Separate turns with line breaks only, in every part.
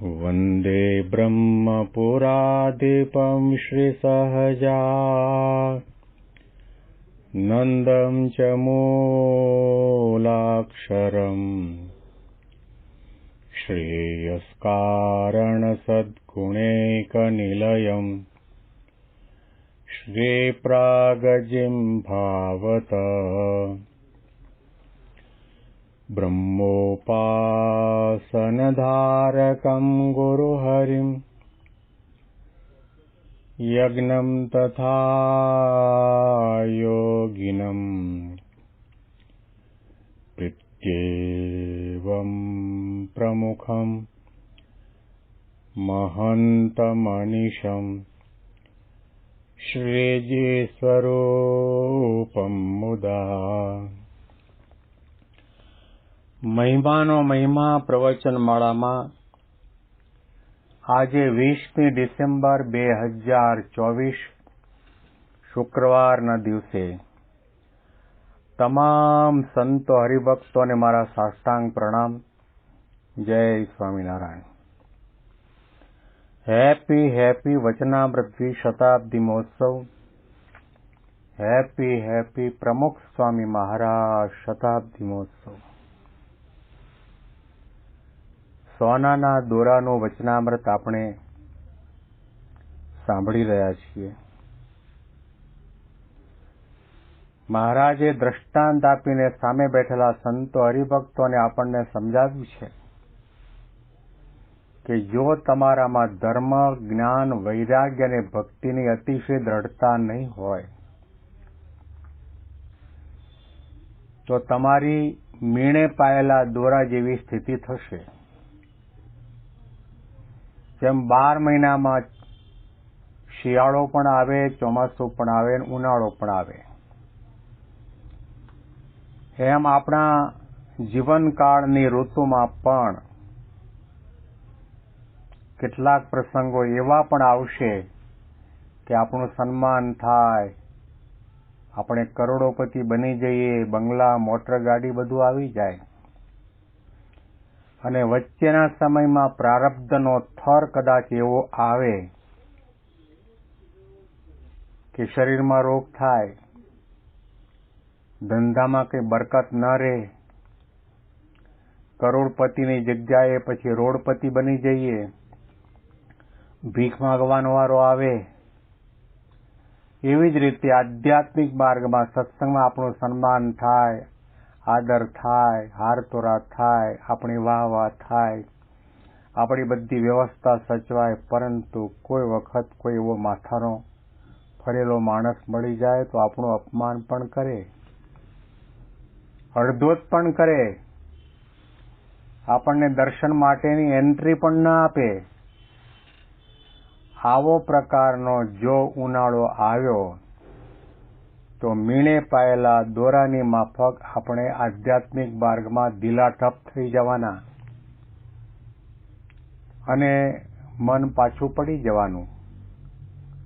वन्दे ब्रह्मपुराधिपं श्रीसहजानन्दं च मूलाक्षरम् श्रेयस्कारणसद्गुणैकनिलयम् श्रीप्रागजिह्वावत ब्रह्मोपासनधारकं गुरुहरिं यज्ञं तथा योगिनं प्रत्येवं प्रमुखं महन्तमनिशं श्रीजीस्वरूपं मुदा। મહિમાનો મહિમા પ્રવચનમાળામાં આજે 20મી ડિસેમ્બર 2024 શુક્રવારના દિવસે તમામ સંતો હરિભક્તોને મારા સાષ્ટાંગ પ્રણામ. જય સ્વામિનારાયણ. હેપી વચનામૃત શતાબ્દી મહોત્સવ. હેપી પ્રમુખ સ્વામી મહારાજ શતાબ્દી મહોત્સવ. સોનાના દોરાનું વચનામૃત આપણે સાંભળી રહ્યા છીએ. મહારાજે દ્રષ્ટાંત આપીને સામે બેઠેલા સંતો હરિભક્તોને આપણને સમજાવ્યું છે કે જો તમારામાં ધર્મ, જ્ઞાન, વૈરાગ્ય અને ભક્તિની અતિશય દ્રઢતા નહીં હોય તો તમારી મીણે પાયેલા દોરા જેવી સ્થિતિ થશે. જેમ 12 મહિનામાં શિયાળો પણ આવે, ચોમાસું પણ આવે, ઉનાળો પણ આવે, એમ આપણા જીવનકાળની ઋતુમાં પણ કેટલાક પ્રસંગો એવા પણ આવશે કે આપણું સન્માન થાય, આપણે કરોડોપતિ બની જઈએ, બંગલા, મોટર ગાડી બધું આવી જાય. અને વચ્ચેના સમયમાં પ્રારબ્ધનો થર કદાચ એવો આવે કે શરીરમાં રોગ થાય, ધંધામાં કંઈ બરકત ન રહે, કરોડપતિની જગ્યાએ પછી રોડપતિ બની જઈએ, ભીખ માંગવાનો વારો આવે. એવી જ રીતે આધ્યાત્મિક માર્ગમાં સત્સંગમાં આપણું સન્માન થાય, આદર થાય, હારતોરા થાય, આપણી વાહ થાય, આપણી બધી વ્યવસ્થા સચવાય, પરંતુ કોઈ વખત કોઈ એવો માથાનો ફરેલો માણસ મળી જાય તો આપણું અપમાન પણ કરે, અડધોત પણ કરે, આપણને દર્શન માટેની એન્ટ્રી પણ ના આપે. આવો પ્રકારનો જો ઉનાળો આવ્યો તો મીણે પાયેલા દોરાની માફક આપણે આધ્યાત્મિક માર્ગમાં ઢીલાઢપ થઈ જવાના અને મન પાછું પડી જવાનું.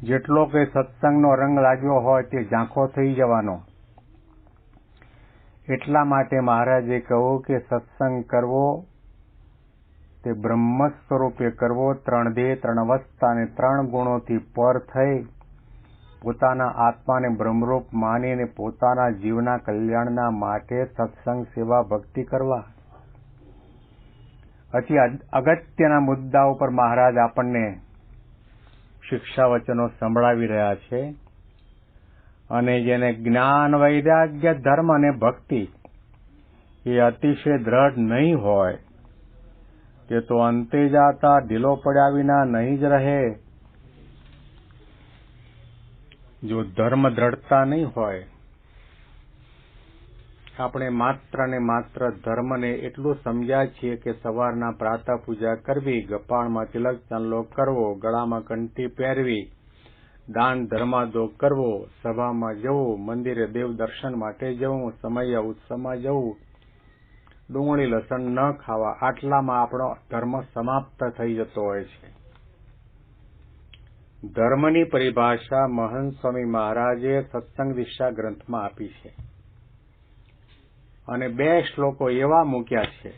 જેટલો કે સત્સંગનો રંગ લાગ્યો હોય તે ઝાંખો થઈ જવાનો. એટલા માટે મહારાજે કહ્યું કે સત્સંગ કરવો તે બ્રહ્મ સ્વરૂપે કરવો, 3 દેહ, 3 અવસ્થા અને 3 ગુણોથી પર થઈ પોતાના આત્માને બ્રહ્મરૂપ માનીને પોતાના જીવના કલ્યાણના માટે સત્સંગ, સેવા, ભક્તિ કરવા. પછી અગત્યના મુદ્દા ઉપર મહારાજ આપણને શિક્ષા વચનો સંભળાવી રહ્યા છે. અને જેને જ્ઞાન, વૈરાગ્ય, ધર્મ અને ભક્તિ એ અતિશય દ્રઢ નહીં હોય તે તો અંતે જાતા ઢીલો પડ્યા વિના નહીં જ રહે. જો ધર્મ દ્રઢતા નહીં હોય, આપણે માત્ર ને માત્ર ધર્મને એટલું સમજ્યા છીએ કે સવારના પ્રાતઃ પૂજા કરવી, ગપાળમાં તિલક ચાંદલો કરવો, ગળામાં કંઠી પહેરવી, દાન ધર્માદો કરવો, સભામાં જવું, મંદિરે દેવ દર્શન માટે જવું, સમય ઉત્સવમાં જવું, ડુંગળી લસણ ન ખાવા, આટલામાં આપણો ધર્મ સમાપ્ત થઈ જતો હોય છે. ધર્મની પરિભાષા મહંત સ્વામી મહારાજે સત્સંગ દિશા ગ્રંથમાં આપી છે અને 2 શ્લોકો એવા મૂક્યા છે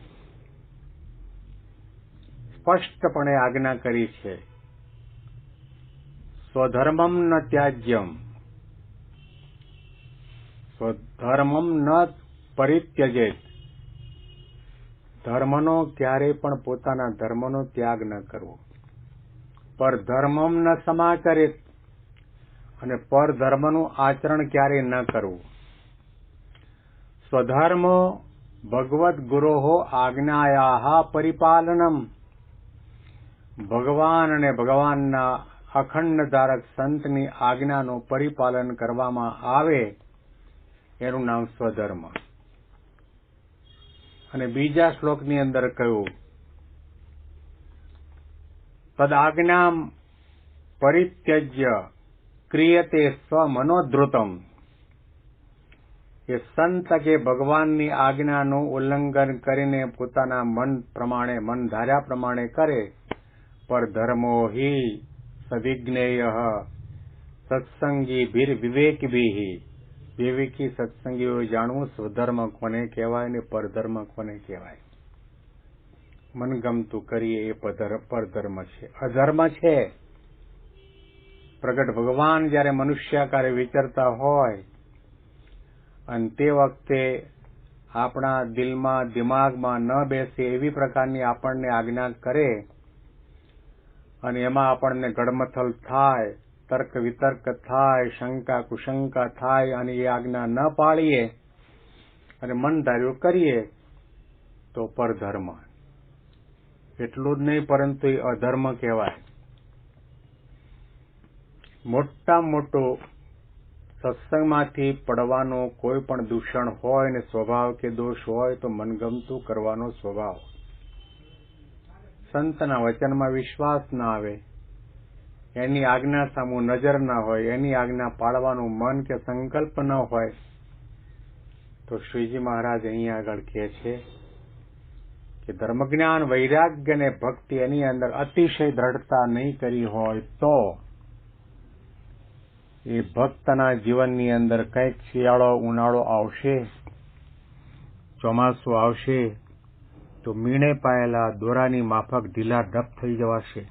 સ્પષ્ટપણે આજ્ઞા કરી છે, સ્વધર્મમ ન ત્યાજ્યમ, સ્વધર્મમ ન પરિત્યજેત, ધર્મનો ક્યારેય પણ પોતાના ધર્મનો ત્યાગ ન કરવો, પરધર્મમ ન સમાચરિત, અને પરધર્મનું આચરણ ક્યારેય ન કરવું, સ્વધર્મો ભગવદ ગુરોહો આજ્ઞાયાહ પરિપાલનમ, ભગવાન અને ભગવાનના અખંડ ધારક સંતની આજ્ઞાનું પરિપાલન કરવામાં આવે એનું નામ સ્વધર્મ. અને બીજા શ્લોકની અંદર કહ્યું, તદાજ્ઞામ પરિત્યજ્ય ક્રિયતે સ્વમનોધૃતમ, એ સંત કે ભગવાનની આજ્ઞાનું ઉલ્લંઘન કરીને પોતાના મન પ્રમાણે, મન ધાર્યા પ્રમાણે કરે, પર ધર્મો હિ સવિજ્ઞેય સત્સંગી ભીર વિવેકભી, વિવેકી સત્સંગીઓ જાણવું સ્વધર્મ કોને કહેવાય ને પરધર્મ કોને કહેવાય. મનગમતું કરીએ એ પરધર્મ છે, અધર્મ છે. પ્રગટ ભગવાન જયારે મનુષ્યાકારે વિચરતા હોય અને તે વખતે આપણા દિલમાં, દિમાગમાં ન બેસે એવી પ્રકારની આપણને આજ્ઞા કરે અને એમાં આપણને ગડમથલ થાય, તર્ક વિતર્ક થાય, શંકા કુશંકા થાય અને એ આજ્ઞા ન પાળીએ અને મન ધાર્યું કરીએ તો પરધર્મ. એટલું જ નહીં, પરંતુ એ અધર્મ કહેવાય. મોટામાં મોટો સત્સંગમાંથી પડવાનો કોઈ પણ દૂષણ હોય ને સ્વભાવ કે દોષ હોય તો મનગમતું કરવાનો સ્વભાવ. સંતના વચનમાં વિશ્વાસ ના આવે, એની આજ્ઞા સામુ નજર ના હોય, એની આજ્ઞા પાળવાનું મન કે સંકલ્પ ન હોય, તો શ્રીજી મહારાજ અહીંયા આગળ કહે છે કે ધર્મજ્ઞાન, વૈરાગ્ય અને ભક્તિ એની અંદર અતિશય દ્રઢતા નહીં કરી હોય તો એ ભક્તના જીવનની અંદર કંઈક શિયાળો, ઉનાળો આવશે, ચોમાસું આવશે તો મીણે પાયેલા દોરાની માફક ઢીલા ઢપ થઈ જવાશે.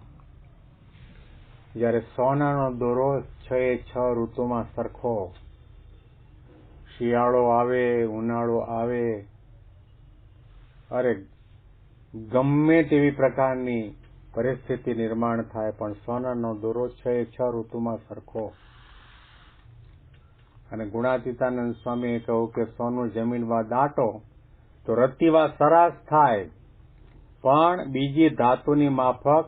જ્યારે સોનાનો દોરો 6 ઋતુમાં સરખો, શિયાળો આવે, ઉનાળો આવે, અરે ગમે તેવી પ્રકારની પરિસ્થિતિ નિર્માણ થાય પણ સોનાનો દોરો 6 ઋતુમાં સરખો. અને ગુણાતીતાનંદ સ્વામીએ કહ્યું કે સોનું જમીનમાં દાટો તો રતિવા સરાસ થાય, પણ બીજી ધાતુની માફક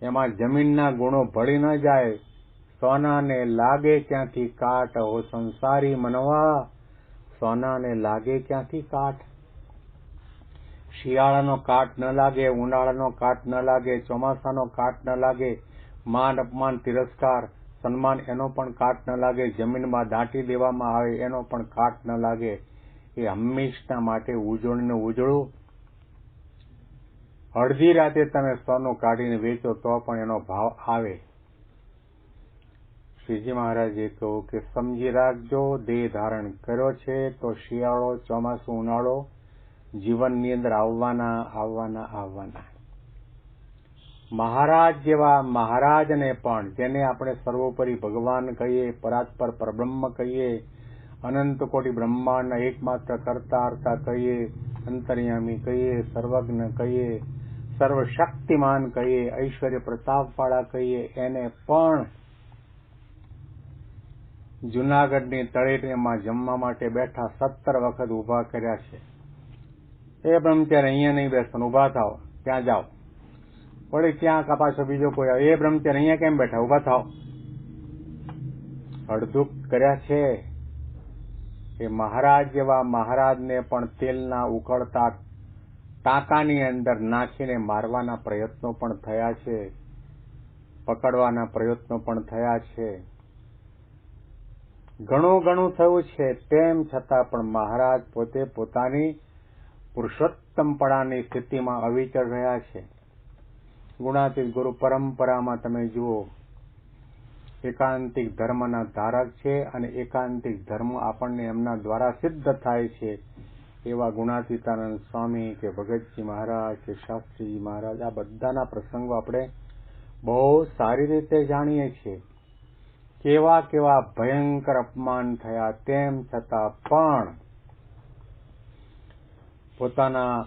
એમાં જમીનના ગુણો ભળી ન જાય. સોનાને લાગે ક્યાંથી કાટ, હો સંસારી મનવા, સોનાને લાગે ક્યાંથી કાટ. શિયાળાનો કાટ ન લાગે, ઉનાળાનો કાટ ન લાગે, ચોમાસાનો કાટ ન લાગે, માન અપમાન તિરસ્કાર સન્માન એનો પણ કાટ ન લાગે, જમીનમાં દાટી દેવામાં આવે એનો પણ કાટ ન લાગે. એ હંમેશના માટે ઉજળું ને ઉજળું. અડધી રાતે તમે સોનું કાઢીને વેચો તો પણ એનો ભાવ આવે. શ્રીજી મહારાજે કહ્યું કે સમજી રાખજો, દેહ ધારણ કર્યો છે તો શિયાળો, ચોમાસું, ઉનાળો જીવનની અંદર આવવાના. મહારાજ જેવા મહારાજને પણ, જેને આપણે સર્વોપરી ભગવાન કહીએ, પરાત્પર પરબ્રહ્મ કહીએ, અનંત કોટી બ્રહ્માંડના એકમાત્ર કર્તા હર્તા કહીએ, અંતર્યામી કહીએ, સર્વજ્ઞ કહીએ, સર્વશક્તિમાન કહીએ, ઐશ્વર્ય પ્રતાપવાળા કહીએ, એને પણ જુનાગઢની તળેટીમાં જમવા માટે બેઠા 17 વખત ઉભા કર્યા છે. એ બ્રહ્મચારી અહીંયા નહીં બેસવાનું, ઉભા થાવ, ત્યાં જાઓ. વળી ત્યાં પાછો બીજો કોઈ આવે, એ બ્રહ્મચારી અહીંયા કેમ બેઠા, ઉભા થાવ. અડધું કર્યા છે. એ મહારાજ જેવા મહારાજને પણ તેલના ઉકળતા ટાંકાની અંદર નાખીને મારવાના પ્રયત્નો પણ થયા છે, પકડવાના પ્રયત્નો પણ થયા છે. ઘણું થયું છે. તેમ છતાં પણ મહારાજ પોતે પોતાની પુરુષોત્તમપણાની સ્થિતિમાં અવિચળ રહ્યા છે. ગુણાતીત ગુરુ પરંપરામાં તમે જુઓ, એકાંતિક ધર્મના ધારક છે અને એકાંતિક ધર્મ આપણને એમના દ્વારા સિદ્ધ થાય છે. એવા ગુણાતીતાનંદ સ્વામી કે ભગતજી મહારાજ કે શાસ્ત્રીજી મહારાજ, આ બધાના પ્રસંગો આપણે બહુ સારી રીતે જાણીએ છીએ. કેવા કેવા ભયંકર અપમાન થયા, તેમ છતાં પણ પોતાના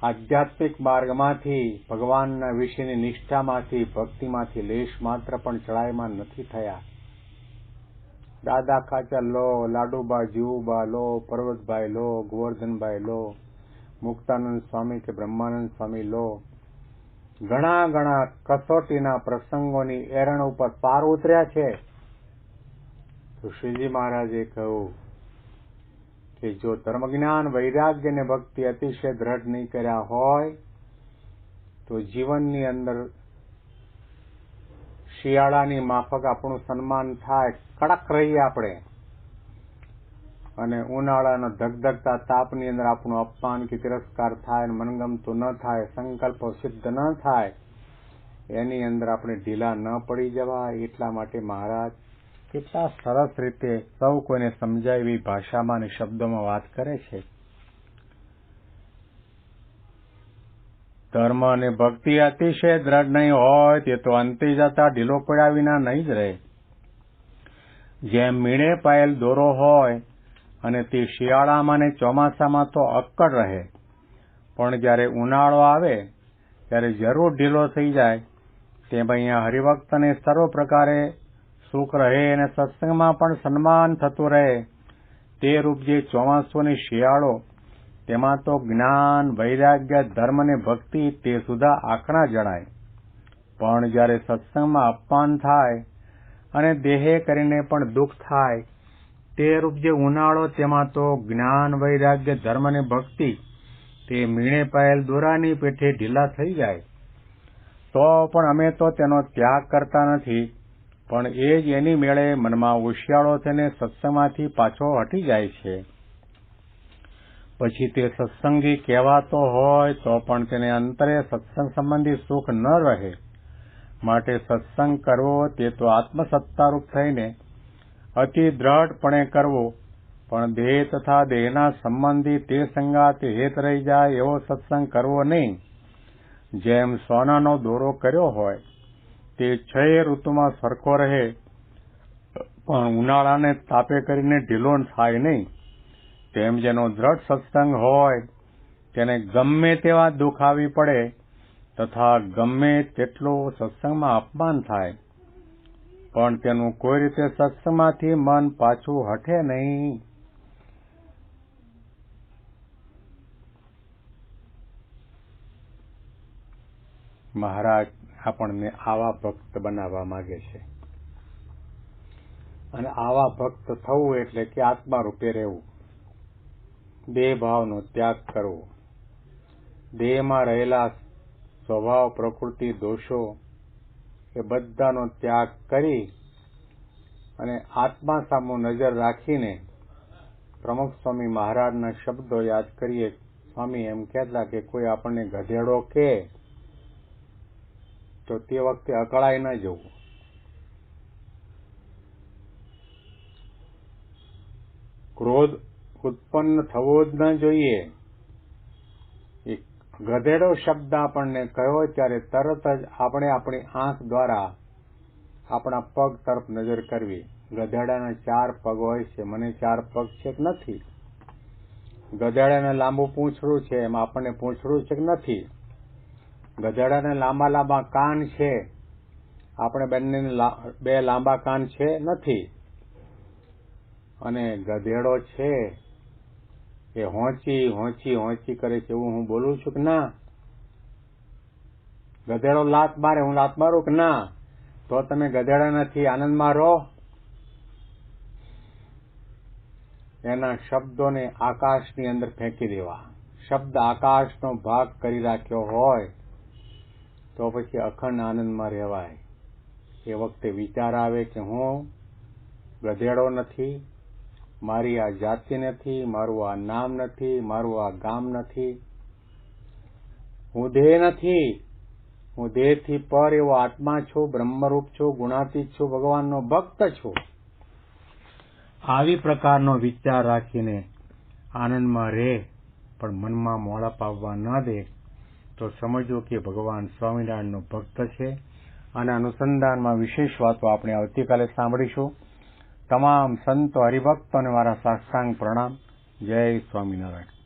આધ્યાત્મિક માર્ગમાંથી, ભગવાનના વિશેની નિષ્ઠામાંથી, ભક્તિમાંથી લેશ માત્ર પણ ચડાયમાન નથી થયા. દાદા ખાચર લો, લાડુબા જીવુબા લો, પર્વતભાઈ લો, ગોવર્ધનભાઈ લો, મુક્તાનંદ સ્વામી કે બ્રહ્માનંદ સ્વામી લો, ઘણા ઘણા કસોટીના પ્રસંગોની એરણ ઉપર પાર ઉતર્યા છે. તો શ્રીજી મહારાજે કહ્યું કે જો ધર્મજ્ઞાન, વૈરાગ્ય અને ભક્તિ અતિશય દ્રઢ નહીં કર્યા હોય તો જીવનની અંદર શિયાળાની માફક આપણું સન્માન થાય, કડક રહીએ આપણે, અને ઉનાળાના ધગધગતા તાપની અંદર આપણું અપમાન કે તિરસ્કાર થાય, મનગમતું ન થાય, સંકલ્પો સિદ્ધ ન થાય, એની અંદર આપણે ઢીલા ન પડી જવાય. એટલા માટે મહારાજ કેટલા સરસ રીતે સૌ કોઈને સમજાય એવી ભાષામાં અને શબ્દોમાં વાત કરે છે. ધર્મ અને ભક્તિ અતિશય દ્રઢ નહીં હોય તે તો અંતે જતા ઢીલો પડ્યા વિના નહીં જ રહે. જેમ મીણે પાયેલ દોરો હોય અને તે શિયાળામાં ને ચોમાસામાં તો અક્કડ રહે, પણ જ્યારે ઉનાળો આવે ત્યારે જરૂર ઢીલો થઈ જાય. તેમ અહીંયા હરિભક્તને સર્વ પ્રકારે સુખ રહે અને સત્સંગમાં પણ સન્માન થતું રહે. તે રૂપ જે ચોમાસું અને શિયાળો, તેમાં તો જ્ઞાન, વૈરાગ્ય, ધર્મ અને ભક્તિ તે સુધા આંકડા જણાય. પણ જ્યારે સત્સંગમાં અપમાન થાય અને દેહે કરીને પણ દુઃખ થાય, તે રૂપ જે ઉનાળો, તેમાં તો જ્ઞાન, વૈરાગ્ય, ધર્મ અને ભક્તિ તે મીણે પાયેલ દોરાની પેઠે ઢીલા થઈ જાય. તો પણ અમે તો તેનો ત્યાગ કરતા નથી, પણ એ જ એની મેળે મનમાં ઉશિયાળો થઈને સત્સંગમાંથી પાછો હટી જાય છે. પછી તે સત્સંગી કહેવાતો હોય તો પણ તેને અંતરે સત્સંગ સંબંધી સુખ ન રહે. માટે સત્સંગ કરવો તે તો આત્મસત્તારૂપ થઈને અતિ દ્રઢપણે કરવો, પણ દેહ તથા દેહના સંબંધી તે સંગાત હેત રહી જાય એવો સત્સંગ કરવો નહીં. જેમ સોનાનો દોરો કર્યો હોય તે 6 ઋતુમાં સરખો રહે, પણ ઉનાળાને તાપે કરીને ઢીલો થાય નહીં. તેમ જેનો દ્રઢ સત્સંગ હોય તેને ગમે તેવા દુઃખ આવી પડે તથા ગમે તેટલું સત્સંગમાં અપમાન થાય, પણ તેનું કોઈ રીતે સત્સંગમાંથી મન પાછું હટે નહીં. મહારાજ આપણને આવા ભક્ત બનાવવા માંગે છે, અને આવા ભક્ત થવું એટલે કે આત્મા રૂપે રહેવું, દેહ ભાવનો ત્યાગ કરવો, દેહમાં રહેલા સ્વભાવ, પ્રકૃતિ, દોષો એ બધાનો ત્યાગ કરી અને આત્મા સામુ નજર રાખીને પ્રમુખ સ્વામી મહારાજના શબ્દો યાદ કરીએ. સ્વામી એમ કહેતા કે કોઈ આપણને ગધેડો કે તો તે વખતે અકળાઈ ન જવું. ક્રોધ ઉત્પન્ન થવો જ ન જોઈએ. એક ગધેડો શબ્દ આપણને કહ્યો ત્યારે તરત જ આપણે આપણી આંખ દ્વારા આપણા પગ તરફ નજર કરવી. ગધેડાના 4 પગ હોય છે, મને 4 પગ છે કે નથી? ગધેડાને લાંબુ પૂંછડું છે, એમ આપણને પૂંછડું છે કે નથી? ગધેડાને લાંબા લાંબા કાન છે, આપણે બંને 2 લાંબા કાન છે નથી? અને ગધેડો છે એ હોંચી હોંચી હોંચી કરે છે એવું હું બોલું છું કે ના? ગધેડો લાત મારે, હું લાત મારું કે ના? તો તમે ગધેડા નથી, આનંદમાં રહો. એના શબ્દોને આકાશની અંદર ફેંકી દેવા. શબ્દ આકાશનો ભાગ કરી રાખ્યો હોય તો પછી અખંડ આનંદમાં રહેવાય. એ વખતે વિચાર આવે કે હું ગધેડો નથી, મારી આ જાતિ નથી, મારું આ નામ નથી, મારું આ ગામ નથી, હું દેહ નથી, હું દેહથી પર એવો આત્મા છું, બ્રહ્મરૂપ છું, ગુણાતીત છું, ભગવાનનો ભક્ત છું. આવી પ્રકારનો વિચાર રાખીને આનંદમાં રહે પણ મનમાં મોળપ આવવા ન દે, તો સમજો કે ભગવાન સ્વામિનારાયણનો ભક્ત છે. અને અનુસંધાનમાં વિશેષ વાતો આપણે આવતીકાલે સાંભળીશું. તમામ સંતો હરિભક્તોને મારા સાષ્ટાંગ પ્રણામ. જય સ્વામિનારાયણ.